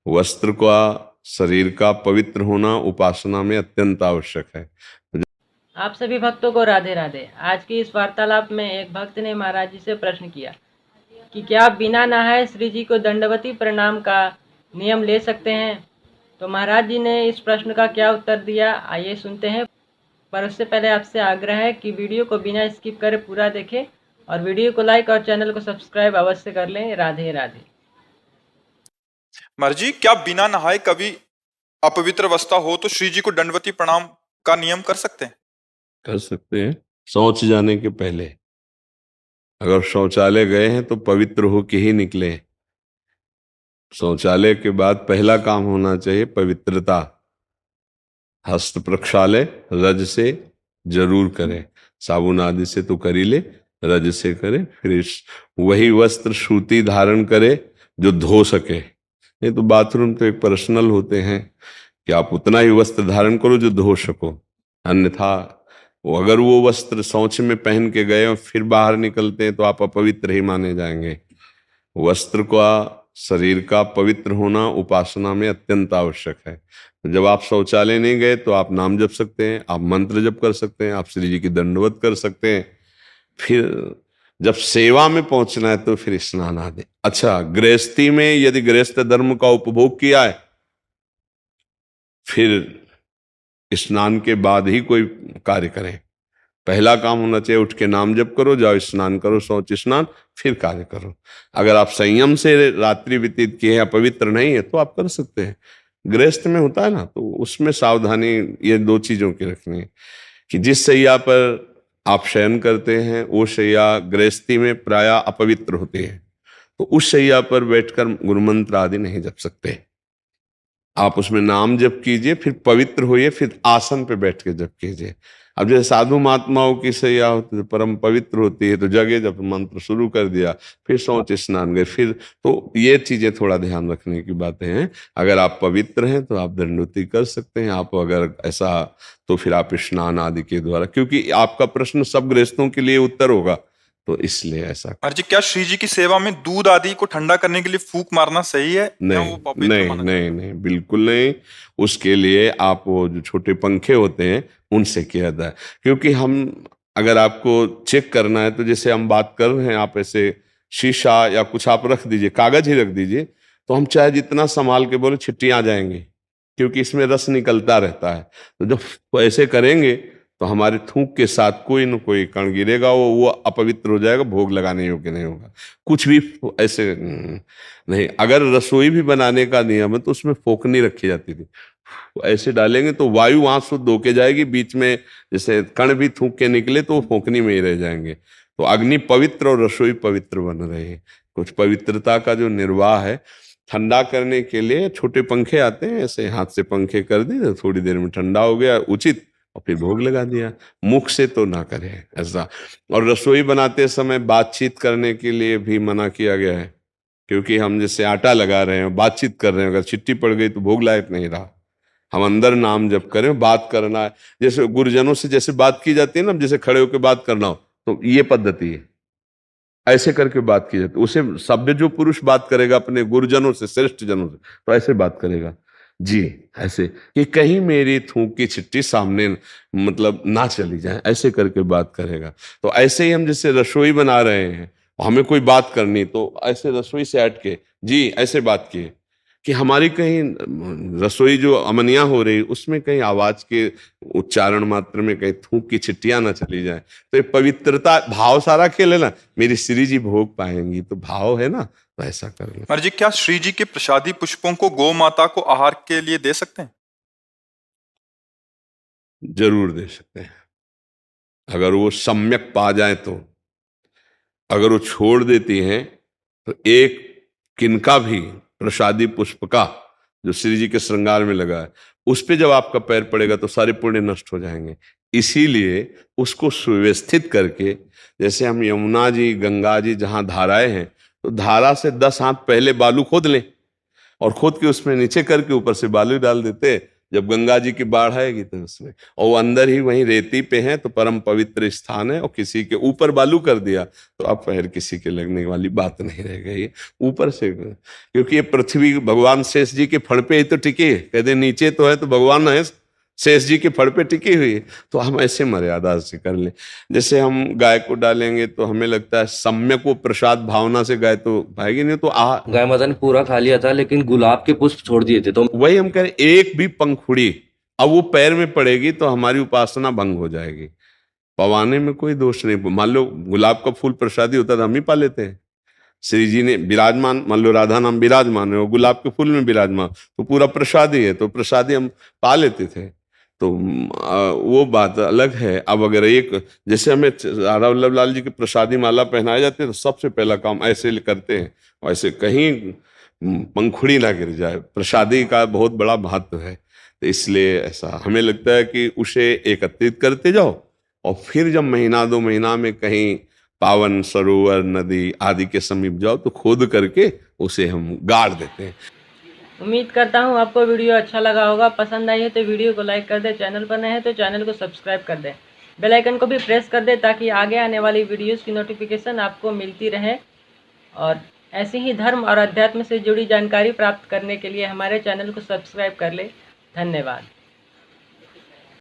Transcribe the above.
वस्त्र का, शरीर का पवित्र होना उपासना में अत्यंत आवश्यक है। आप सभी भक्तों को राधे राधे। आज की इस वार्तालाप में एक भक्त ने महाराज जी से प्रश्न किया कि क्या आप बिना नहाए श्री जी को दंडवती प्रणाम का नियम ले सकते हैं। तो महाराज जी ने इस प्रश्न का क्या उत्तर दिया, आइए सुनते हैं। पर उससे पहले आपसे आग्रह है कि वीडियो को बिना स्किप करे पूरा देखें और वीडियो को लाइक और चैनल को सब्सक्राइब अवश्य कर लें। राधे राधे। मर्जी, क्या बिना नहाए कभी अपवित्र अवस्था हो तो श्री जी को दंडवती प्रणाम का नियम कर सकते हैं? कर सकते हैं। शौच जाने के पहले अगर शौचालय गए हैं तो पवित्र होके ही निकले। शौचालय के बाद पहला काम होना चाहिए पवित्रता। हस्त प्रक्षालय रज से जरूर करें, साबुन आदि से तो कर ही ले, रज से करे। फिर वही वस्त्र सूती धारण करे जो धो सके। नहीं तो बाथरूम तो एक पर्सनल होते हैं कि आप उतना ही वस्त्र धारण करो जो धो सको, अन्यथा अगर वो वस्त्र शौच में पहन के गए और फिर बाहर निकलते हैं तो आप अपवित्र ही माने जाएंगे। वस्त्र का, शरीर का पवित्र होना उपासना में अत्यंत आवश्यक है। तो जब आप शौचालय नहीं गए तो आप नाम जप सकते हैं, आप मंत्र जप कर सकते हैं, आप श्री जी की दंडवत कर सकते हैं। फिर जब सेवा में पहुंचना है तो फिर स्नान आदि। अच्छा, गृहस्थी में यदि गृहस्थ धर्म का उपभोग किया है फिर स्नान के बाद ही कोई कार्य करें। पहला काम होना चाहिए उठ के नाम जप करो, जाओ स्नान करो, शौच स्नान, फिर कार्य करो। अगर आप संयम से रात्रि व्यतीत किए हैं, पवित्र नहीं है, तो आप कर सकते हैं। गृहस्थ में होता है ना, तो उसमें सावधानी ये दो चीजों की रखनी है कि जिस शैया पर आप शयन करते हैं वो शैया गृहस्थी में प्राय अपवित्र होती है, तो उस शैया पर बैठकर गुरुमंत्र आदि नहीं जप सकते। आप उसमें नाम जप कीजिए, फिर पवित्र होइए, फिर आसन पे बैठ के जप कीजिए। अब जैसे साधु महात्माओं की शैया होती है परम पवित्र होती है, तो जगह जब मंत्र शुरू कर दिया, फिर शौच स्नान गए, फिर तो ये चीजें थोड़ा ध्यान रखने की बातें हैं। अगर आप पवित्र हैं तो आप दंडवती कर सकते हैं। आप अगर ऐसा तो फिर आप स्नान आदि के द्वारा, क्योंकि आपका प्रश्न सब गृहस्थों के लिए उत्तर होगा, तो इसलिए ऐसा। मर्जी, क्या श्री जी की सेवा में दूध आदि को ठंडा करने के लिए फूंक मारना सही है या नहीं वो पवित्र नहीं माना नहीं जाएगा? नहीं, बिल्कुल नहीं। उसके लिए आप वो जो छोटे पंखे होते हैं उनसे किया जाता है। क्योंकि हम अगर आपको चेक करना है तो जैसे हम बात कर रहे हैं, आप ऐसे शीशा या कुछ आप रख दीजिए, कागज ही रख दीजिए, तो हम चाहे जितना संभाल के बोले छिट्टियां आ जाएंगी, क्योंकि इसमें रस निकलता रहता है। तो जब ऐसे करेंगे तो हमारे थूक के साथ कोई न कोई कण गिरेगा, वो अपवित्र हो जाएगा, भोग लगाने योग्य नहीं होगा। कुछ भी ऐसे नहीं। अगर रसोई भी बनाने का नियम है तो उसमें फोकनी रखी जाती थी, ऐसे डालेंगे तो वायु वहां शुद्ध होके जाएगी, बीच में जैसे कण भी थूक के निकले तो वो फोकनी में ही रह जाएंगे। तो अग्नि पवित्र और रसोई पवित्र बन रही है। कुछ पवित्रता का जो निर्वाह है, ठंडा करने के लिए छोटे पंखे आते हैं, ऐसे हाथ से पंखे कर दिए, थोड़ी देर में ठंडा हो गया उचित, और फिर भोग लगा दिया। मुख से तो ना करें ऐसा। और रसोई बनाते समय बातचीत करने के लिए भी मना किया गया है, क्योंकि हम जैसे आटा लगा रहे हैं, बातचीत कर रहे हैं, अगर चिट्टी पड़ गई तो भोग लायक नहीं रहा। हम अंदर नाम जप करें, बात करना है, जैसे गुरुजनों से जैसे बात की जाती है ना, जैसे खड़े होकर बात करना हो, तो ये पद्धति है, ऐसे करके बात की जाती है। उसे सभ्य जो पुरुष बात करेगा अपने गुरुजनों से, श्रेष्ठ जनों से, तो ऐसे बात करेगा जी, ऐसे कि कहीं मेरी थूक की छिट्टी सामने मतलब ना चली जाए, ऐसे करके बात करेगा। तो ऐसे ही हम जैसे रसोई बना रहे हैं, हमें कोई बात करनी तो ऐसे रसोई से हट के जी ऐसे बात किए, कि हमारी कहीं रसोई जो अमनिया हो रही उसमें कहीं आवाज के उच्चारण मात्र में कहीं थूक की छिट्टियां ना चली जाए। तो ये पवित्रता भाव सारा खेल है ना, मेरी श्री जी भोग पाएंगी, तो भाव है ना, तो ऐसा कर लो। मर्जी, क्या श्री जी के प्रसादी पुष्पों को गौ माता को आहार के लिए दे सकते हैं? जरूर दे सकते हैं, अगर वो सम्यक पा जाए तो। अगर वो छोड़ देती हैं तो एक किनका भी प्रसादी पुष्प का जो श्री जी के श्रृंगार में लगा है, उस पे जब आपका पैर पड़ेगा तो सारे पुण्य नष्ट हो जाएंगे। इसीलिए उसको सुव्यवस्थित करके, जैसे हम यमुना जी, गंगा जी जहां धाराएं हैं, तो धारा से 10 हाथ पहले बालू खोद लें और खोद के उसमें नीचे करके ऊपर से बालू डाल देते, जब गंगा जी की बाढ़ आएगी तो उसमें, और वो अंदर ही वहीं रेती पे हैं तो परम पवित्र स्थान है, और किसी के ऊपर बालू कर दिया तो अब पैर किसी के लगने वाली बात नहीं रह गई ऊपर से, क्योंकि ये पृथ्वी भगवान शेष जी के फड़ पे ही तो टिकी है, कहते नीचे तो है तो भगवान है शेष जी के फड़ पे टिकी हुई है, तो हम ऐसे मर्यादा से कर ले। जैसे हम गाय को डालेंगे तो हमें लगता है सम्यक वो प्रसाद भावना से गाय तो पाएगी, नहीं तो गाय माता ने पूरा खा लिया था लेकिन गुलाब के पुष्प छोड़ दिए थे, तो वही हम कह रहे, एक भी पंखुड़ी अब वो पैर में पड़ेगी तो हमारी उपासना भंग हो जाएगी। पवाने में कोई दोष नहीं, मान लो गुलाब का फूल प्रसादी होता तो हम ही पा लेते हैं, श्री जी ने विराजमान, मान लो राधा नाम विराजमान है और गुलाब के फूल में विराजमान, तो पूरा प्रसादी है, तो प्रसादी हम पा लेते थे। तो वो बात अलग है। अब अगर एक, जैसे हमें राधा वल्लभ लाल जी की प्रसादी माला पहनाए जाते हैं तो सबसे पहला काम ऐसे करते हैं, वैसे कहीं पंखुड़ी ना गिर जाए, प्रसादी का बहुत बड़ा महत्व है। तो इसलिए ऐसा हमें लगता है कि उसे एकत्रित करते जाओ, और फिर जब महीना 2 महीना में कहीं पावन सरोवर नदी आदि के समीप जाओ तो खोद करके उसे हम गाड़ देते हैं। उम्मीद करता हूँ आपको वीडियो अच्छा लगा होगा। पसंद आई है तो वीडियो को लाइक कर दे, चैनल पर नए हैं तो चैनल को सब्सक्राइब कर दे, बेल आइकन को भी प्रेस कर दे ताकि आगे आने वाली वीडियोस की नोटिफिकेशन आपको मिलती रहे। और ऐसे ही धर्म और अध्यात्म से जुड़ी जानकारी प्राप्त करने के लिए हमारे चैनल को सब्सक्राइब कर ले। धन्यवाद।